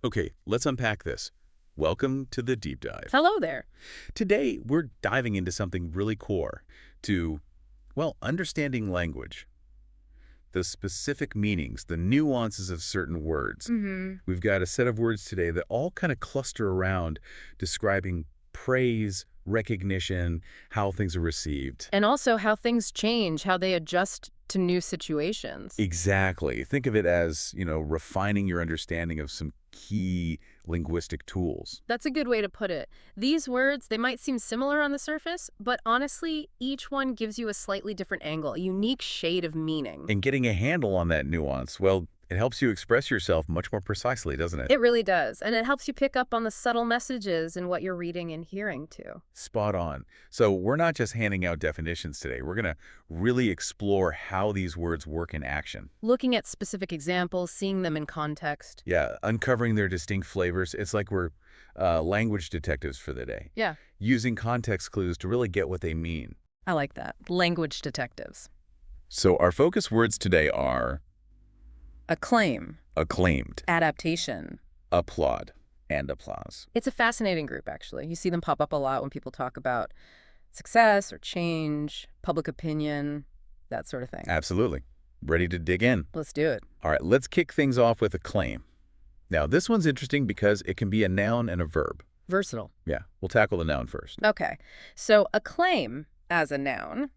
Okay, let's unpack this. Welcome to the deep dive. Hello there. Today, we're diving into something really core to, well, understanding language, the specific meanings, the nuances of certain words. Hmm. We've got a set of words today that all kind of cluster around describing praise, recognition, how things are received. And also how things change, how they adjust to new situations. Exactly. Think of it as, refining your understanding of some key linguistic tools. That's a good way to put it. These words, they might seem similar on the surface, but honestly, each one gives you a slightly different angle, a unique shade of meaning. And getting a handle on that nuance, well, it helps you express yourself much more precisely, doesn't it? It really does, and it helps you pick up on the subtle messages in what you're reading and hearing too. Spot on. So we're not just handing out definitions today. We're going to really explore how these words work in action. Looking at specific examples, seeing them in context. Yeah, uncovering their distinct flavors. It's like we're language detectives for the day, Yeah, using context clues to really get what they mean. I like that. Language detectives. So our focus words today are Acclaim. acclaimed, Adaptation. applaud, and applause. It's a fascinating group, actually. You see them pop up a lot when people talk about success or change, public opinion, that sort of thing. Absolutely. Ready to dig in? Let's do it. All right, let's kick things off with acclaim. Now, this one's interesting because it can be a noun and a verb. Versatile. Yeah, we'll tackle the noun first. Okay. So acclaim as a noun,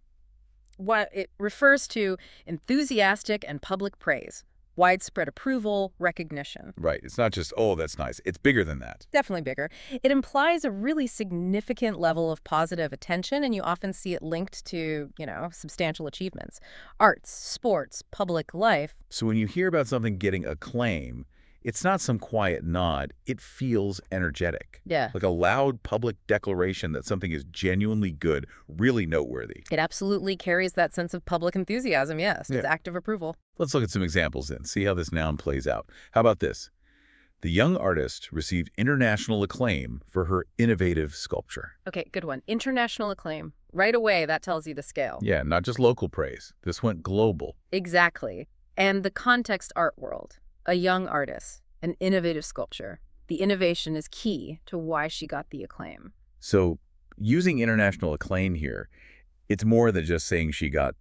what it refers to enthusiastic and public praise, widespread approval, recognition. Right, it's not just, oh, that's nice. It's bigger than that. Definitely bigger. It implies a really significant level of positive attention, and you often see it linked to, substantial achievements. Arts, sports, public life. So when you hear about something getting acclaim, it's not some quiet nod. It feels energetic. Yeah. Like a loud public declaration that something is genuinely good, really noteworthy. It absolutely carries that sense of public enthusiasm, yes. It's Yeah. active approval. Let's look at some examples then, see how this noun plays out. How about this? The young artist received international acclaim for her innovative sculpture. Okay, good one. International acclaim. Right away, that tells you the scale. Yeah, not just local praise. This went global. Exactly. And the context art world. A young artist, an innovative sculpture. The innovation is key to why she got the acclaim. So using international acclaim here, it's more than just saying she got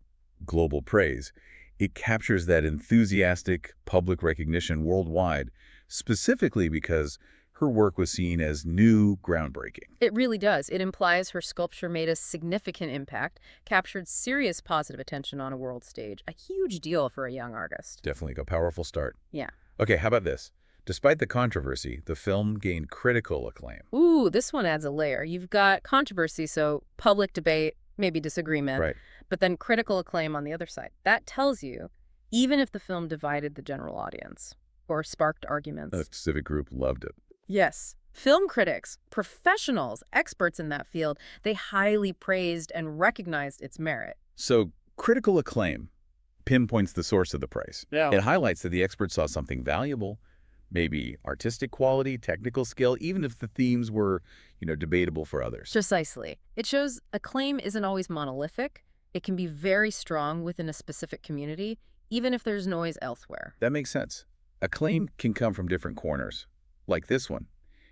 global praise. It captures that enthusiastic public recognition worldwide, specifically because her work was seen as new, groundbreaking. It really does. It implies her sculpture made a significant impact, captured serious positive attention on a world stage. A huge deal for a young artist. Definitely a powerful start. Yeah. Okay, how about this? Despite the controversy, the film gained critical acclaim. Ooh, this one adds a layer. You've got controversy, so public debate, maybe disagreement, Right. but then critical acclaim on the other side. That tells you, even if the film divided the general audience or sparked arguments. A civic group loved it. Yes. Film critics, professionals, experts in that field, they highly praised and recognized its merit. So critical acclaim pinpoints the source of the praise. Yeah. It highlights that the experts saw something valuable, maybe artistic quality, technical skill, even if the themes were, debatable for others. Precisely. It shows acclaim isn't always monolithic. It can be very strong within a specific community, even if there's noise elsewhere. That makes sense. Acclaim can come from different corners, like this one.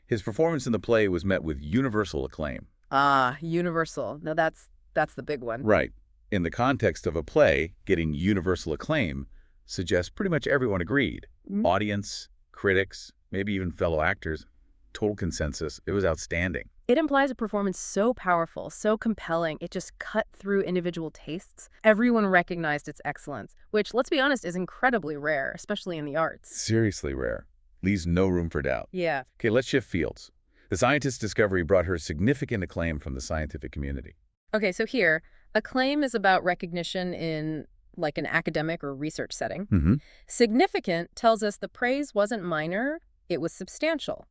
His performance in the play was met with universal acclaim. Ah, universal. Now that's the big one. Right. In the context of a play, getting universal acclaim suggests pretty much everyone agreed. Mhm. Audience, critics, maybe even fellow actors. Total consensus. It was outstanding. It implies a performance so powerful, so compelling, it just cut through individual tastes. Everyone recognized its excellence, which, let's be honest, is incredibly rare, especially in the arts. Seriously rare. Leaves no room for doubt. Yeah. Okay, let's shift fields. The scientist's discovery brought her significant acclaim from the scientific community. Okay, so here, acclaim is about recognition in like an academic or research setting. Mm-hmm. Significant tells us the praise wasn't minor, it was substantial.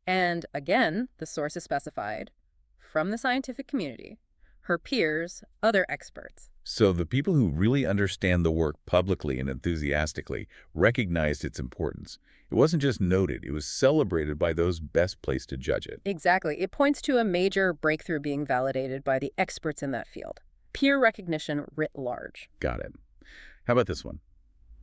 And again, the source is specified from the scientific community, her peers, other experts. So the people who really understand the work publicly and enthusiastically recognized its importance. It wasn't just noted, it was celebrated by those best placed to judge it. Exactly. It points to a major breakthrough being validated by the experts in that field. Peer recognition writ large. Got it. How about this one?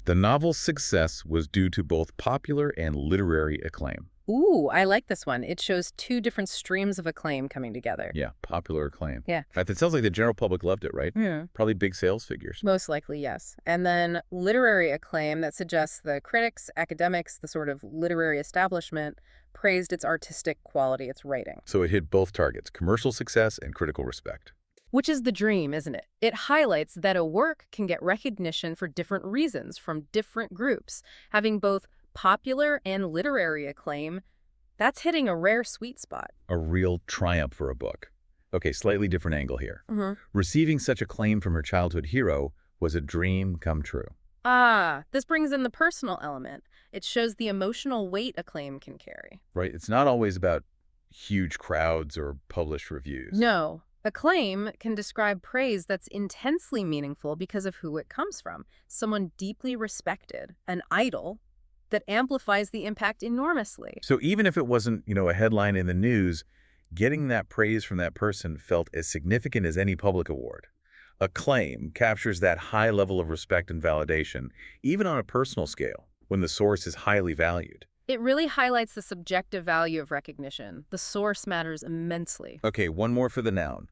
The novel's success was due to both popular and literary acclaim. Ooh, I like this one. It shows two different streams of acclaim coming together. Yeah, popular acclaim. Yeah. In fact, it sounds like the general public loved it, right? Yeah. Probably big sales figures. Most likely, yes. And then literary acclaim that suggests the critics, academics, the sort of literary establishment praised its artistic quality, its writing. So it hit both targets, commercial success and critical respect. Which is the dream, isn't it? It highlights that a work can get recognition for different reasons from different groups. Having both popular and literary acclaim, that's hitting a rare sweet spot. A real triumph for a book. Okay, slightly different angle here. Mm-hmm. Receiving such acclaim from her childhood hero was a dream come true. Ah, this brings in the personal element. It shows the emotional weight acclaim can carry. Right? It's not always about huge crowds or published reviews. No. Acclaim can describe praise that's intensely meaningful because of who it comes from. Someone deeply respected, an idol, that amplifies the impact enormously. So even if it wasn't, a headline in the news, getting that praise from that person felt as significant as any public award. Acclaim captures that high level of respect and validation, even on a personal scale, when the source is highly valued. It really highlights the subjective value of recognition. The source matters immensely. Okay, one more for the noun.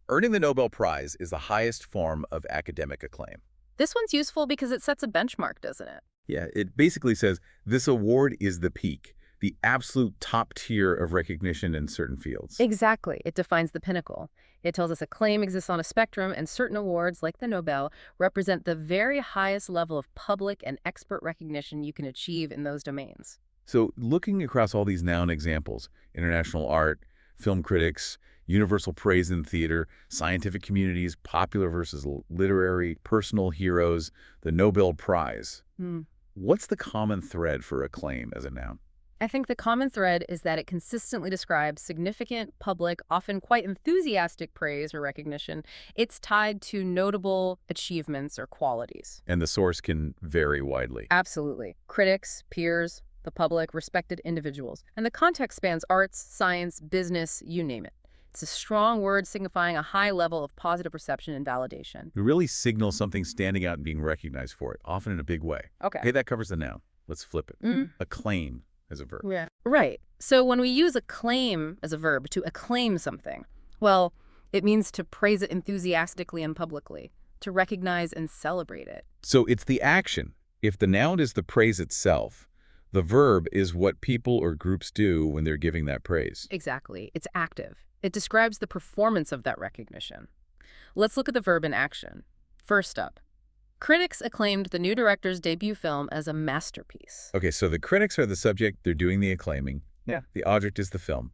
Earning the Nobel Prize is the highest form of academic acclaim. This one's useful because it sets a benchmark, doesn't it? Yeah, it basically says this award is the peak, the absolute top tier of recognition in certain fields. Exactly. It defines the pinnacle. It tells us acclaim exists on a spectrum, and certain awards, like the Nobel, represent the very highest level of public and expert recognition you can achieve in those domains. So looking across all these noun examples, international art, film critics, universal praise in theater, scientific communities, popular versus literary, personal heroes, the Nobel Prize. What's the common thread for acclaim as a noun? I think the common thread is that it consistently describes significant, public, often quite enthusiastic praise or recognition. It's tied to notable achievements or qualities. And the source can vary widely. Absolutely. Critics, peers, the public, respected individuals. And the context spans arts, science, business, you name it. It's a strong word signifying a high level of positive perception and validation. It really signals something standing out and being recognized for it, often in a big way. Okay. Hey, that covers the noun. Let's flip it. Mm. Acclaim as a verb. Yeah. Right. So when we use acclaim as a verb to acclaim something, well, it means to praise it enthusiastically and publicly, to recognize and celebrate it. So it's the action. If the noun is the praise itself, the verb is what people or groups do when they're giving that praise. Exactly. It's active. It describes the performance of that recognition. Let's look at the verb in action. First up, critics acclaimed the new director's debut film as a masterpiece. Okay, so the critics are the subject, they're doing the acclaiming. Yeah. The object is the film.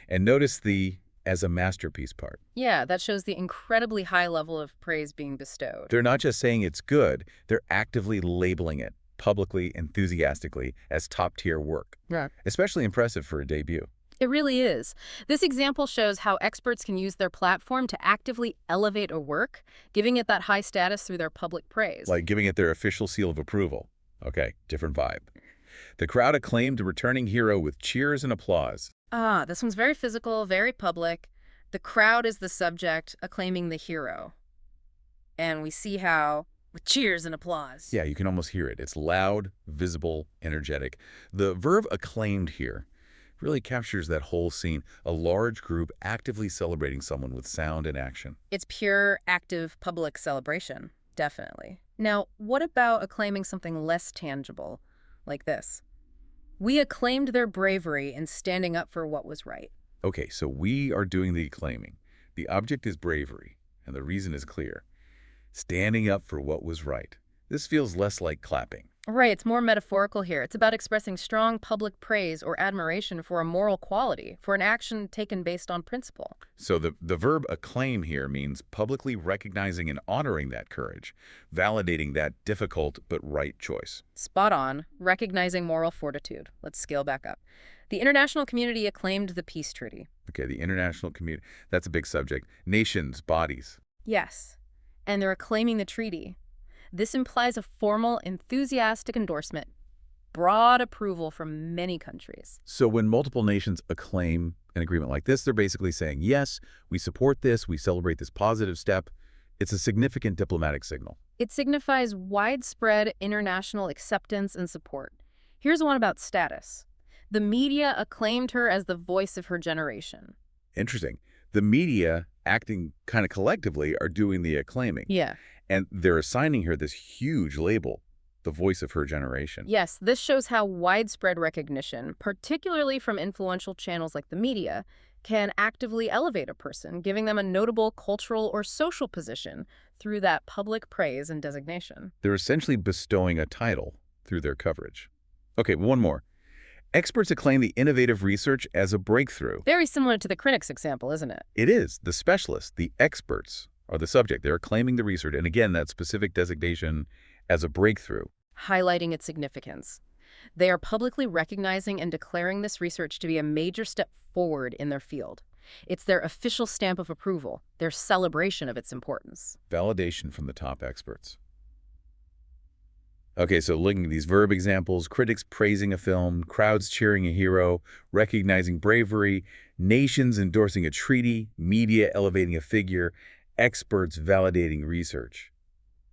And notice the as a masterpiece part. Yeah, that shows the incredibly high level of praise being bestowed. They're not just saying it's good, they're actively labeling it publicly, enthusiastically as top-tier work. Yeah. Especially impressive for a debut. It really is. This example shows how experts can use their platform to actively elevate a work, giving it that high status through their public praise. Like giving it their official seal of approval. Okay, different vibe. The crowd acclaimed the returning hero with cheers and applause. Ah, this one's very physical, very public. The crowd is the subject, acclaiming the hero. And we see how, with cheers and applause. Yeah, you can almost hear it. It's loud, visible, energetic. The verb acclaimed here really captures that whole scene, a large group actively celebrating someone with sound and action. It's pure, active, public celebration, definitely. Now, what about acclaiming something less tangible, like this? We acclaimed their bravery in standing up for what was right. Okay, so we are doing the acclaiming. The object is bravery, and the reason is clear. Standing up for what was right. This feels less like clapping. Right, it's more metaphorical here. It's about expressing strong public praise or admiration for a moral quality, for an action taken based on principle. So the verb acclaim here means publicly recognizing and honoring that courage, validating that difficult but right choice. Spot on, recognizing moral fortitude. Let's scale back up. The international community acclaimed the peace treaty. Okay, the international community, that's a big subject. Nations, bodies. Yes, and they're acclaiming the treaty. This implies a formal, enthusiastic endorsement, broad approval from many countries. So when multiple nations acclaim an agreement like this, they're basically saying, yes, we support this, we celebrate this positive step. It's a significant diplomatic signal. It signifies widespread international acceptance and support. Here's one about status. The media acclaimed her as the voice of her generation. Interesting. The media, acting kind of collectively, are doing the acclaiming. Yeah. And they're assigning her this huge label, the voice of her generation. Yes, this shows how widespread recognition, particularly from influential channels like the media, can actively elevate a person, giving them a notable cultural or social position through that public praise and designation. They're essentially bestowing a title through their coverage. Okay, one more. Experts acclaim the innovative research as a breakthrough. Very similar to the critics example, isn't it? It is. The specialists, the experts, are the subject. They're acclaiming the research, and again, that specific designation as a breakthrough. Highlighting its significance. They are publicly recognizing and declaring this research to be a major step forward in their field. It's their official stamp of approval, their celebration of its importance. Validation from the top experts. Okay, so looking at these verb examples, critics praising a film, crowds cheering a hero, recognizing bravery, nations endorsing a treaty, media elevating a figure, experts validating research.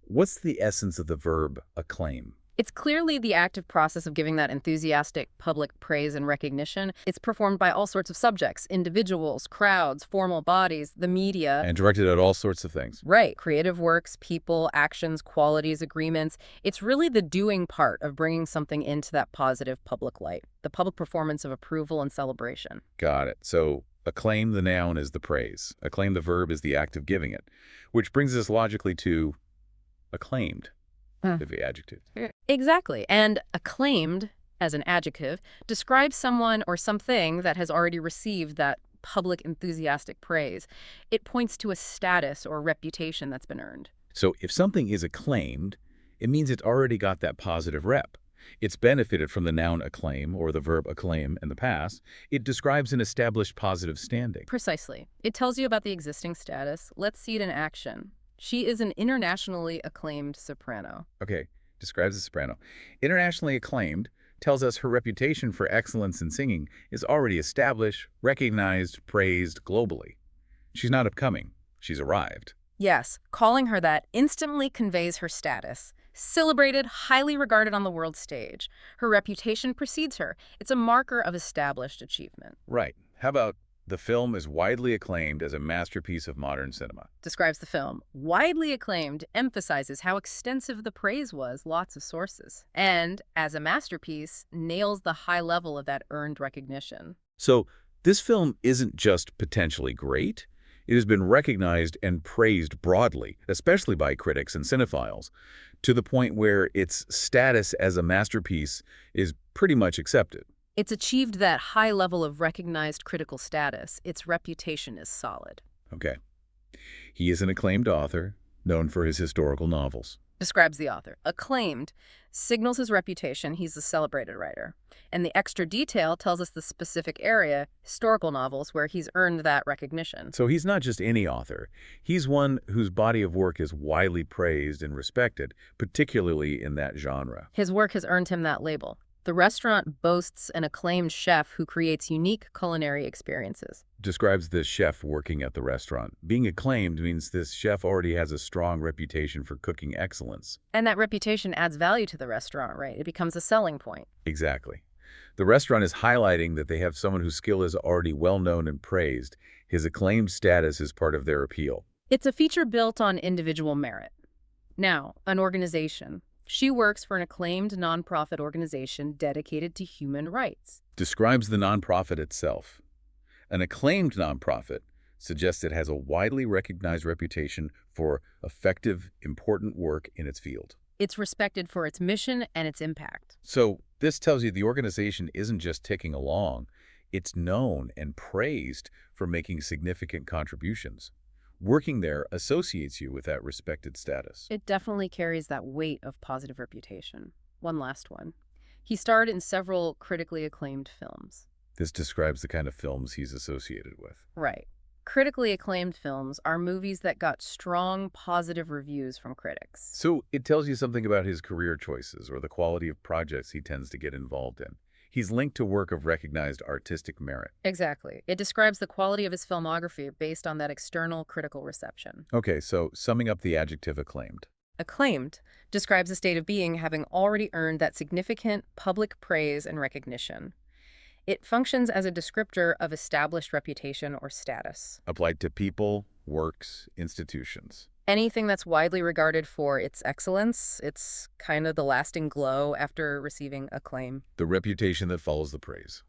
What's the essence of the verb acclaim? It's clearly the active process of giving that enthusiastic public praise and recognition. It's performed by all sorts of subjects, individuals, crowds, formal bodies, the media. And directed at all sorts of things. Right. Creative works, people, actions, qualities, agreements. It's really the doing part of bringing something into that positive public light, the public performance of approval and celebration. Got it. So acclaim, the noun, is the praise. Acclaim, the verb, is the act of giving it, which brings us logically to acclaimed, the adjective. Exactly. And acclaimed, as an adjective, describes someone or something that has already received that public enthusiastic praise. It points to a status or reputation that's been earned. So if something is acclaimed, it means it's already got that positive rep. It's benefited from the noun acclaim or the verb acclaim in the past. It describes an established positive standing. Precisely. It tells you about the existing status. Let's see it in action. She is an internationally acclaimed soprano. Okay, describes the soprano. Internationally acclaimed tells us her reputation for excellence in singing is already established, recognized, praised globally. She's not upcoming. She's arrived. Yes, calling her that instantly conveys her status. Celebrated, highly regarded on the world stage. Her reputation precedes her. It's a marker of established achievement. Right. How about the film is widely acclaimed as a masterpiece of modern cinema? Describes the film. Widely acclaimed emphasizes how extensive the praise was, lots of sources. And, as a masterpiece, nails the high level of that earned recognition. So this film isn't just potentially great. It has been recognized and praised broadly, especially by critics and cinephiles, to the point where its status as a masterpiece is pretty much accepted. It's achieved that high level of recognized critical status. Its reputation is solid. Okay. He is an acclaimed author, known for his historical novels. Describes the author. Acclaimed signals his reputation. He's a celebrated writer. And the extra detail tells us the specific area, historical novels, where he's earned that recognition. So he's not just any author. He's one whose body of work is widely praised and respected, particularly in that genre. His work has earned him that label. The restaurant boasts an acclaimed chef who creates unique culinary experiences. Describes this chef working at the restaurant. Being acclaimed means this chef already has a strong reputation for cooking excellence. And that reputation adds value to the restaurant, right? It becomes a selling point. Exactly. The restaurant is highlighting that they have someone whose skill is already well known and praised. His acclaimed status is part of their appeal. It's a feature built on individual merit. Now, an organization. She works for an acclaimed nonprofit organization dedicated to human rights. Describes the nonprofit itself. An acclaimed nonprofit suggests it has a widely recognized reputation for effective, important work in its field. It's respected for its mission and its impact. So this tells you the organization isn't just ticking along. It's known and praised for making significant contributions. Working there associates you with that respected status. It definitely carries that weight of positive reputation. One last one. He starred in several critically acclaimed films. This describes the kind of films he's associated with. Right. Critically acclaimed films are movies that got strong, positive reviews from critics. So it tells you something about his career choices or the quality of projects he tends to get involved in. He's linked to work of recognized artistic merit. Exactly. It describes the quality of his filmography based on that external critical reception. Okay, so summing up the adjective acclaimed. Acclaimed describes a state of being having already earned that significant public praise and recognition. It functions as a descriptor of established reputation or status. Applied to people, works, institutions. Anything that's widely regarded for its excellence, it's kind of the lasting glow after receiving acclaim. The reputation that follows the praise.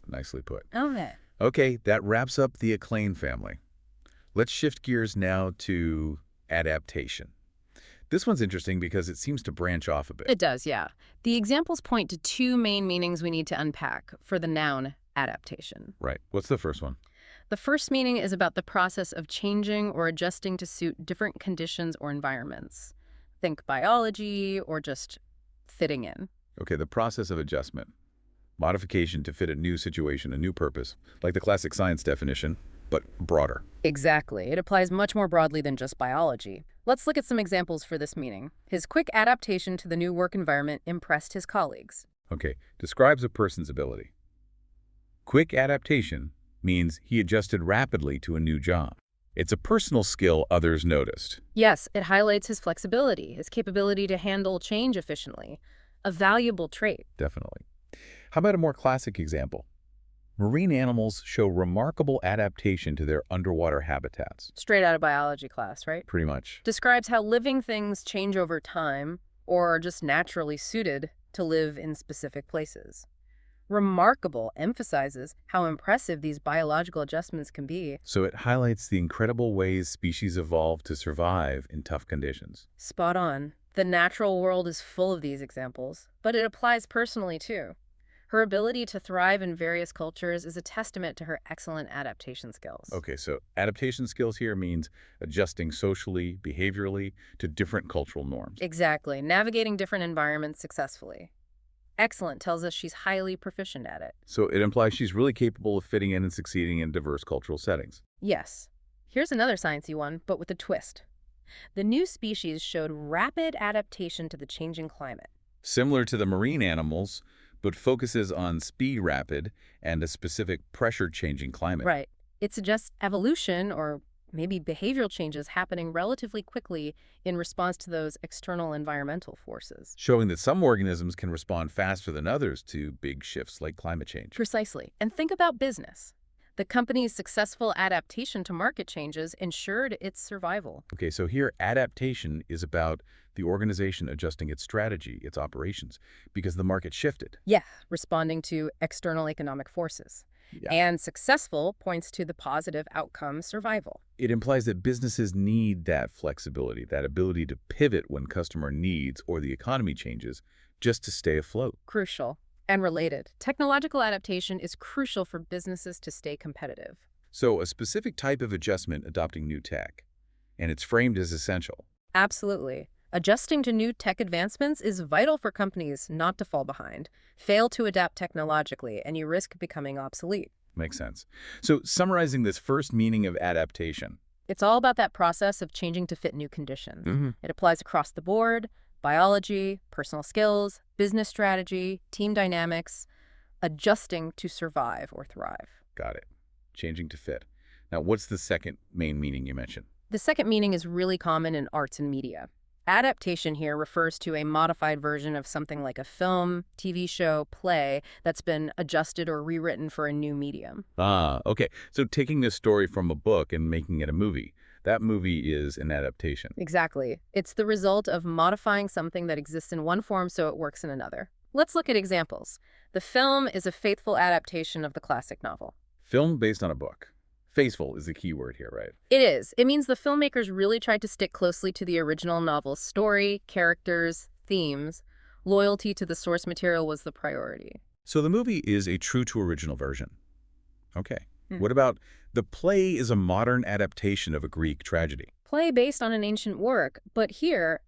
Nicely put. Okay. Okay, that wraps up the acclaim family. Let's shift gears now to adaptation. This one's interesting because it seems to branch off a bit. It does, yeah. The examples point to two main meanings we need to unpack for the noun adaptation. Right. What's the first one? The first meaning is about the process of changing or adjusting to suit different conditions or environments. Think biology or just fitting in. Okay, the process of adjustment. Modification to fit a new situation, a new purpose, like the classic science definition, but broader. Exactly. It applies much more broadly than just biology. Let's look at some examples for this meaning. His quick adaptation to the new work environment impressed his colleagues. Okay, describes a person's ability. Quick adaptation means he adjusted rapidly to a new job. It's a personal skill others noticed. Yes, it highlights his flexibility, his capability to handle change efficiently, a valuable trait. Definitely. How about a more classic example? Marine animals show remarkable adaptation to their underwater habitats. Straight out of biology class, right? Pretty much. Describes how living things change over time or are just naturally suited to live in specific places. Remarkable emphasizes how impressive these biological adjustments can be. So it highlights the incredible ways species evolve to survive in tough conditions. Spot on. The natural world is full of these examples, but it applies personally too. Her ability to thrive in various cultures is a testament to her excellent adaptation skills. Okay, so adaptation skills here means adjusting socially, behaviorally to different cultural norms. Exactly. Navigating different environments successfully. Excellent tells us she's highly proficient at it. So it implies she's really capable of fitting in and succeeding in diverse cultural settings. Yes. Here's another sciencey one, but with a twist. The new species showed rapid adaptation to the changing climate. Similar to the marine animals, but focuses on speed rapid and a specific pressure-changing climate. Right. It suggests evolution or maybe behavioral changes happening relatively quickly in response to those external environmental forces. Showing that some organisms can respond faster than others to big shifts like climate change. Precisely. And think about business. The company's successful adaptation to market changes ensured its survival. Okay, so here adaptation is about the organization adjusting its strategy, its operations, because the market shifted. Yeah, responding to external economic forces. Yeah. And successful points to the positive outcome survival. It implies that businesses need that flexibility, that ability to pivot when customer needs or the economy changes just to stay afloat. Crucial. And related, technological adaptation is crucial for businesses to stay competitive. So a specific type of adjustment adopting new tech, and it's framed as essential. Absolutely. Adjusting to new tech advancements is vital for companies not to fall behind. Fail to adapt technologically, and you risk becoming obsolete. Makes sense. So summarizing this first meaning of adaptation. It's all about that process of changing to fit new conditions. It applies across the board: biology, personal skills, business strategy, team dynamics, adjusting to survive or thrive. Got it. Changing to fit. Now, what's the second main meaning you mentioned? The second meaning is really common in arts and media. Adaptation here refers to a modified version of something like a film, TV show, play that's been adjusted or rewritten for a new medium. Ah, okay. So taking this story from a book and making it a movie. That movie is an adaptation. Exactly. It's the result of modifying something that exists in one form so it works in another. Let's look at examples. The film is a faithful adaptation of the classic novel. Film based on a book. Faithful is the key word here, right? It is. It means the filmmakers really tried to stick closely to the original novel's story, characters, themes. Loyalty to the source material was the priority. So the movie is a true to original version. Okay. What about the play is a modern adaptation of a Greek tragedy? Play based on an ancient work, but here,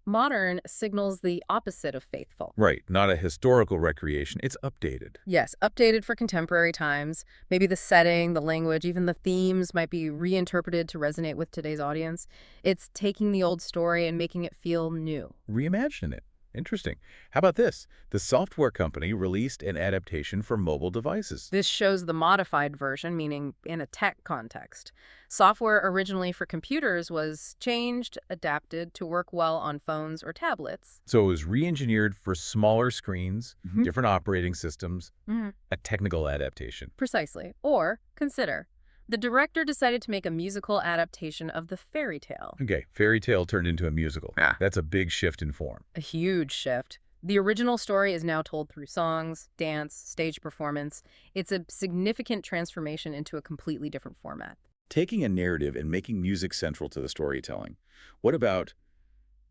modern signals the opposite of faithful. Right, not a historical recreation. It's updated. Yes, updated for contemporary times. Maybe the setting, the language, even the themes might be reinterpreted to resonate with today's audience. It's taking the old story and making it feel new. Reimagine it. Interesting. How about this? The software company released an adaptation for mobile devices. This shows the modified version, meaning in a tech context. Software originally for computers was changed, adapted to work well on phones or tablets. So it was re-engineered for smaller screens, Mhm. different operating systems, Mhm. a technical adaptation. Precisely. Or consider, the director decided to make a musical adaptation of the fairy tale. Okay, fairy tale turned into a musical. Yeah. That's a big shift in form. A huge shift. The original story is now told through songs, dance, stage performance. It's a significant transformation into a completely different format. Taking a narrative and making music central to the storytelling. What about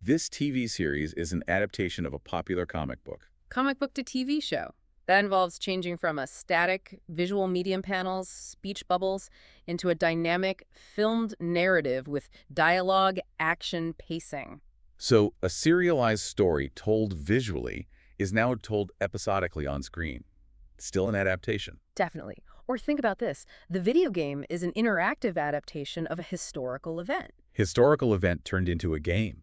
this TV series is an adaptation of a popular comic book? Comic book to TV show. That involves changing from a static visual medium panels, speech bubbles, into a dynamic filmed narrative with dialogue, action, pacing. So a serialized story told visually is now told episodically on screen. Still an adaptation. Definitely. Or think about this. The video game is an interactive adaptation of a historical event. Historical event turned into a game.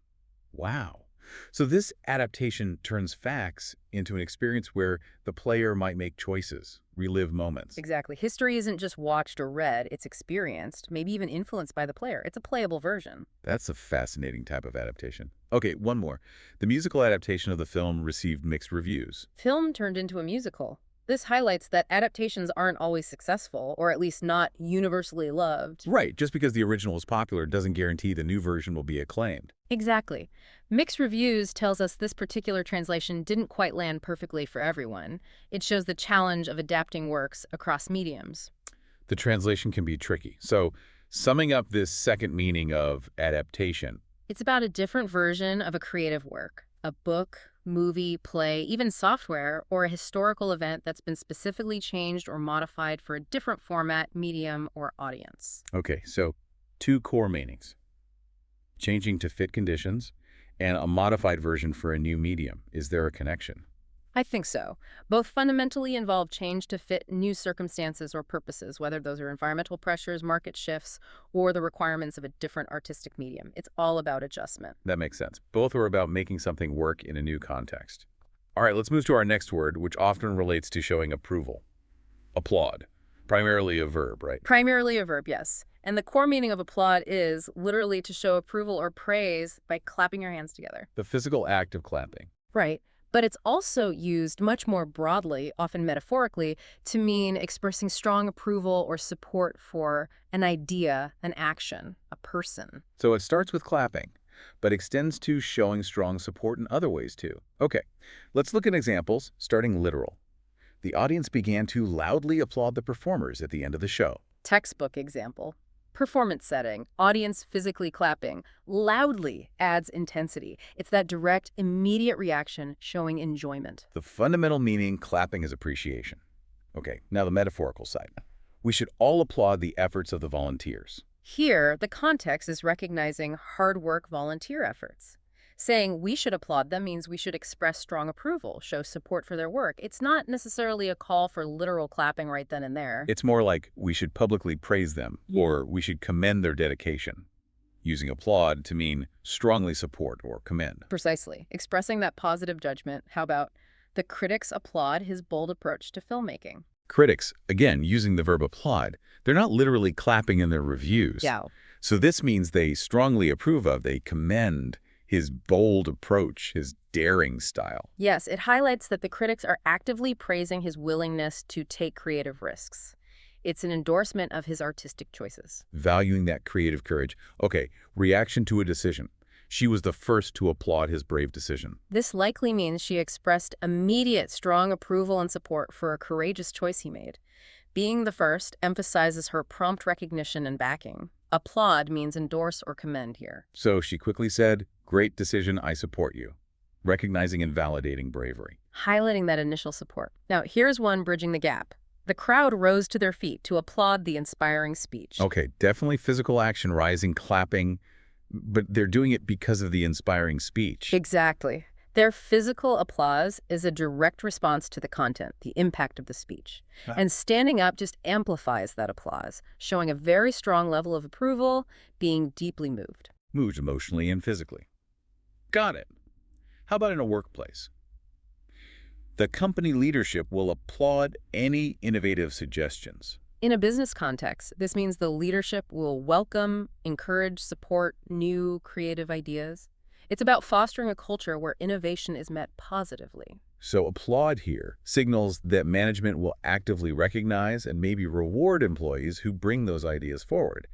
Wow. So this adaptation turns facts into an experience where the player might make choices, relive moments. Exactly. History isn't just watched or read, it's experienced, maybe even influenced by the player. It's a playable version. That's a fascinating type of adaptation. Okay, one more. The musical adaptation of the film received mixed reviews. Film turned into a musical. This highlights that adaptations aren't always successful, or at least not universally loved. Right, just because the original is popular doesn't guarantee the new version will be acclaimed. Exactly. Mixed reviews tells us this particular translation didn't quite land perfectly for everyone. It shows the challenge of adapting works across mediums. The translation can be tricky. So, summing up this second meaning of adaptation. It's about a different version of a creative work, a book, movie, play, even software, or a historical event that's been specifically changed or modified for a different format, medium, or audience. Okay, so two core meanings. Changing to fit conditions and a modified version for a new medium. Is there a connection? I think so. Both fundamentally involve change to fit new circumstances or purposes, whether those are environmental pressures, market shifts, or the requirements of a different artistic medium. It's all about adjustment. That makes sense. Both are about making something work in a new context. All right, let's move to our next word, which often relates to showing approval. Applaud. Primarily a verb, right? Primarily a verb, yes. And the core meaning of applaud is literally to show approval or praise by clapping your hands together. The physical act of clapping. Right. But it's also used much more broadly, often metaphorically, to mean expressing strong approval or support for an idea, an action, a person. So it starts with clapping, but extends to showing strong support in other ways too. Okay, let's look at examples, starting literal. The audience began to loudly applaud the performers at the end of the show. Textbook example. Performance setting, audience physically clapping, loudly adds intensity. It's that direct, immediate reaction showing enjoyment. The fundamental meaning, clapping is appreciation. Okay, now the metaphorical side. We should all applaud the efforts of the volunteers. Here, the context is recognizing hard work volunteer efforts. Saying we should applaud them means we should express strong approval, show support for their work. It's not necessarily a call for literal clapping right then and there. It's more like we should publicly praise them, or we should commend their dedication. Using applaud to mean strongly support or commend. Precisely. Expressing that positive judgment. How about the critics applaud his bold approach to filmmaking? Critics, again, using the verb applaud, they're not literally clapping in their reviews. Yeah. So this means they strongly approve of, they commend his bold approach, his daring style. Yes, it highlights that the critics are actively praising his willingness to take creative risks. It's an endorsement of his artistic choices. Valuing that creative courage. Okay, reaction to a decision. She was the first to applaud his brave decision. This likely means she expressed immediate strong approval and support for a courageous choice he made. Being the first emphasizes her prompt recognition and backing. Applaud means endorse or commend here. So she quickly said, "Great decision, I support you," recognizing and validating bravery. Highlighting that initial support. Now, here's one bridging the gap. The crowd rose to their feet to applaud the inspiring speech. Okay, definitely physical action, rising, clapping, but they're doing it because of the inspiring speech. Exactly. Their physical applause is a direct response to the content, the impact of the speech. And standing up just amplifies that applause, showing a very strong level of approval, being deeply moved. Moved emotionally and physically. Got it. How about in a workplace? The company leadership will applaud any innovative suggestions. In a business context, this means the leadership will welcome, encourage, support new creative ideas. It's about fostering a culture where innovation is met positively. So applaud here signals that management will actively recognize and maybe reward employees who bring those ideas forward,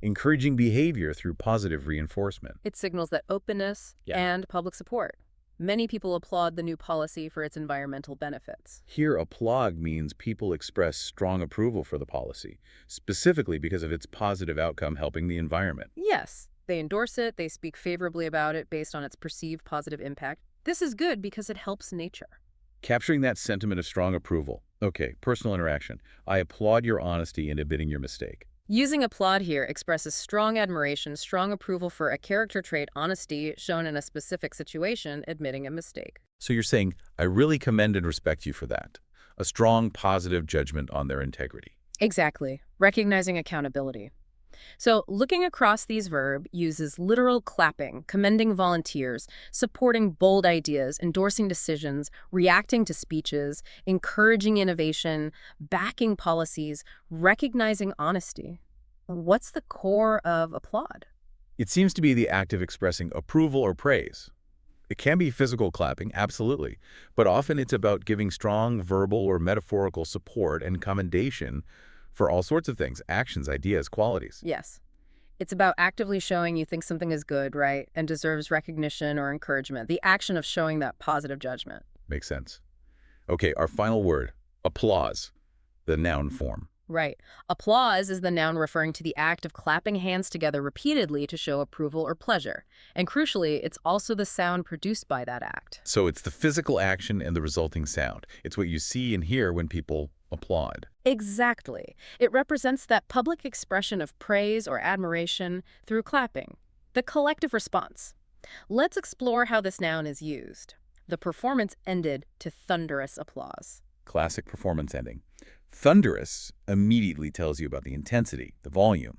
encouraging behavior through positive reinforcement. It signals that openness Yeah. and public support. Many people applaud the new policy for its environmental benefits. Here, applaud means people express strong approval for the policy, specifically because of its positive outcome helping the environment. Yes, they endorse it, they speak favorably about it based on its perceived positive impact. This is good because it helps nature. Capturing that sentiment of strong approval. Okay, personal interaction. I applaud your honesty in admitting your mistake. Using applaud here expresses strong admiration, strong approval for a character trait, honesty, shown in a specific situation, admitting a mistake. So you're saying, I really commend and respect you for that. A strong, positive judgment on their integrity. Exactly. Recognizing accountability. So looking across these verbs uses literal clapping, commending volunteers, supporting bold ideas, endorsing decisions, reacting to speeches, encouraging innovation, backing policies, recognizing honesty. What's the core of applaud? It seems to be the act of expressing approval or praise. It can be physical clapping, absolutely, but often it's about giving strong verbal or metaphorical support and commendation for all sorts of things, actions, ideas, qualities. Yes. It's about actively showing you think something is good, right, and deserves recognition or encouragement. The action of showing that positive judgment. Makes sense. Okay, our final word, applause, the noun form. Right. Applause is the noun referring to the act of clapping hands together repeatedly to show approval or pleasure. And crucially, it's also the sound produced by that act. So it's the physical action and the resulting sound. It's what you see and hear when people applaud. Exactly. It represents that public expression of praise or admiration through clapping, the collective response. Let's explore how this noun is used. The performance ended to thunderous applause. Classic performance ending. Thunderous immediately tells you about the intensity, the volume.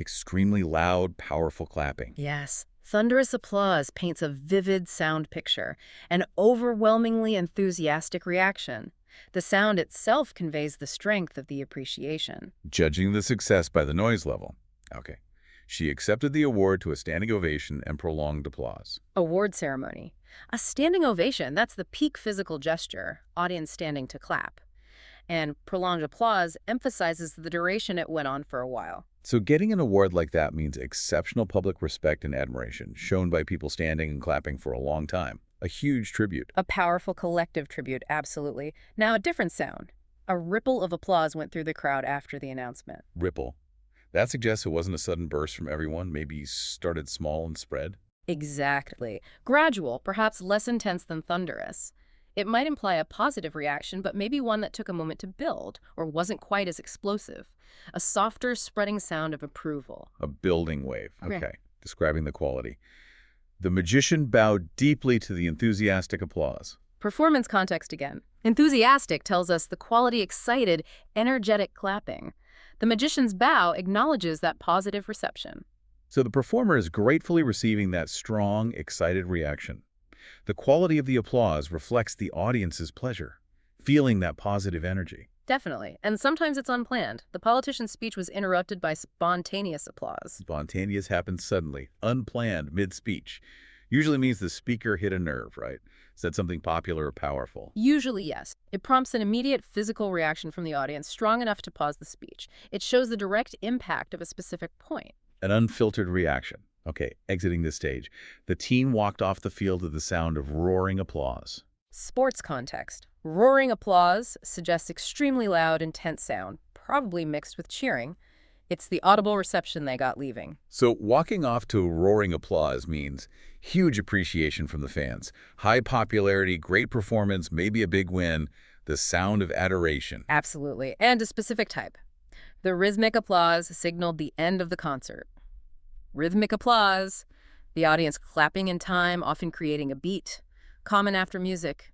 Extremely loud, powerful clapping. Yes, thunderous applause paints a vivid sound picture, an overwhelmingly enthusiastic reaction. The sound itself conveys the strength of the appreciation. Judging the success by the noise level. Okay. She accepted the award to a standing ovation and prolonged applause. Award ceremony. A standing ovation, that's the peak physical gesture, audience standing to clap. And prolonged applause emphasizes the duration it went on for a while. So getting an award like that means exceptional public respect and admiration, shown by people standing and clapping for a long time. A huge tribute. A powerful collective tribute, absolutely. Now a different sound. A ripple of applause went through the crowd after the announcement. Ripple. That suggests it wasn't a sudden burst from everyone, maybe started small and spread. Exactly. Gradual, perhaps less intense than thunderous. It might imply a positive reaction, but maybe one that took a moment to build, or wasn't quite as explosive. A softer, spreading sound of approval. A building wave. Okay. Okay. Describing the quality. The magician bowed deeply to the enthusiastic applause. Performance context again. Enthusiastic tells us the quality excited, energetic clapping. The magician's bow acknowledges that positive reception. So the performer is gratefully receiving that strong, excited reaction. The quality of the applause reflects the audience's pleasure, feeling that positive energy. Definitely. And sometimes it's unplanned. The politician's speech was interrupted by spontaneous applause. Spontaneous happens suddenly, unplanned, mid-speech. Usually means the speaker hit a nerve, right? Said something popular or powerful. Usually, yes. It prompts an immediate physical reaction from the audience, strong enough to pause the speech. It shows the direct impact of a specific point. An unfiltered reaction. Okay, exiting the stage. The team walked off the field to the sound of roaring applause. Sports context. Roaring applause suggests extremely loud, intense sound, probably mixed with cheering. It's the audible reception they got leaving. So walking off to roaring applause means huge appreciation from the fans. High popularity, great performance, maybe a big win. The sound of adoration. Absolutely. And a specific type. The rhythmic applause signaled the end of the concert. Rhythmic applause, the audience clapping in time, often creating a beat, common after music.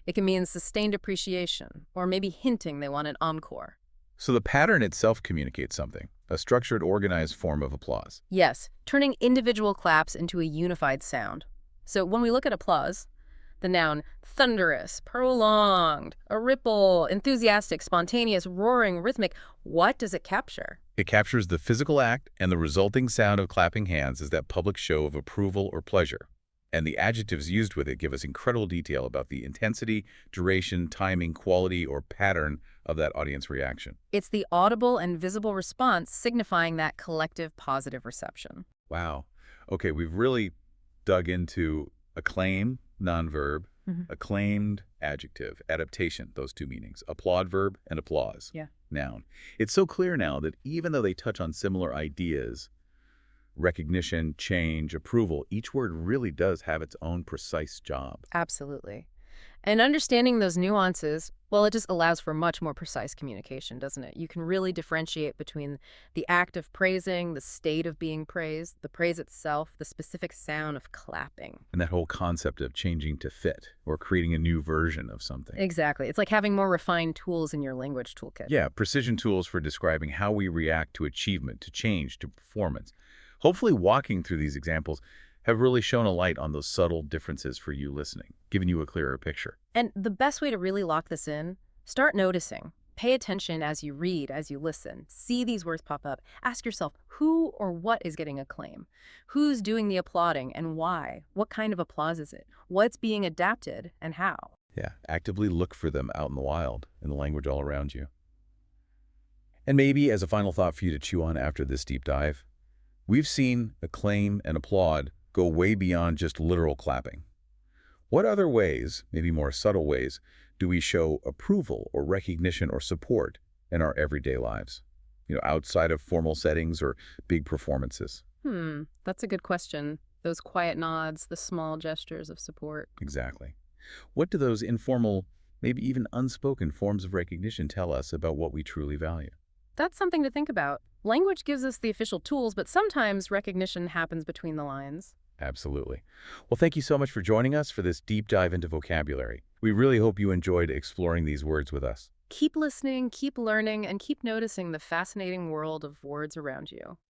It can mean sustained appreciation, or maybe hinting they want an encore. So the pattern itself communicates something, a structured, organized form of applause. Yes, turning individual claps into a unified sound. So when we look at applause, the noun thunderous, prolonged, a ripple, enthusiastic, spontaneous, roaring, rhythmic, what does it capture? It captures the physical act, and the resulting sound of clapping hands is that public show of approval or pleasure. And the adjectives used with it give us incredible detail about the intensity, duration, timing, quality, or pattern of that audience reaction. It's the audible and visible response signifying that collective positive reception. Wow. Okay, we've really dug into acclaim, nonverb, Mhm. acclaimed, adjective, adaptation, those two meanings, applaud verb, and applause, Yeah. noun. It's so clear now that even though they touch on similar ideas, recognition, change, approval, each word really does have its own precise job. Absolutely. And understanding those nuances, well, it just allows for much more precise communication, doesn't it? You can really differentiate between the act of praising, the state of being praised, the praise itself, the specific sound of clapping. And that whole concept of changing to fit or creating a new version of something. Exactly. It's like having more refined tools in your language toolkit. Yeah, precision tools for describing how we react to achievement, to change, to performance. Hopefully walking through these examples have really shown a light on those subtle differences for you listening, giving you a clearer picture. And the best way to really lock this in, start noticing. Pay attention as you read, as you listen. See these words pop up. Ask yourself who or what is getting acclaim? Who's doing the applauding and why? What kind of applause is it? What's being adapted and how? Yeah, actively look for them out in the wild, in the language all around you. And maybe as a final thought for you to chew on after this deep dive, we've seen acclaim and applaud go way beyond just literal clapping. What other ways, maybe more subtle ways, do we show approval or recognition or support in our everyday lives? Outside of formal settings or big performances. That's a good question. Those quiet nods, the small gestures of support. Exactly. What do those informal, maybe even unspoken forms of recognition tell us about what we truly value? That's something to think about. Language gives us the official tools, but sometimes recognition happens between the lines. Absolutely. Well, thank you so much for joining us for this deep dive into vocabulary. We really hope you enjoyed exploring these words with us. Keep listening, keep learning, and keep noticing the fascinating world of words around you.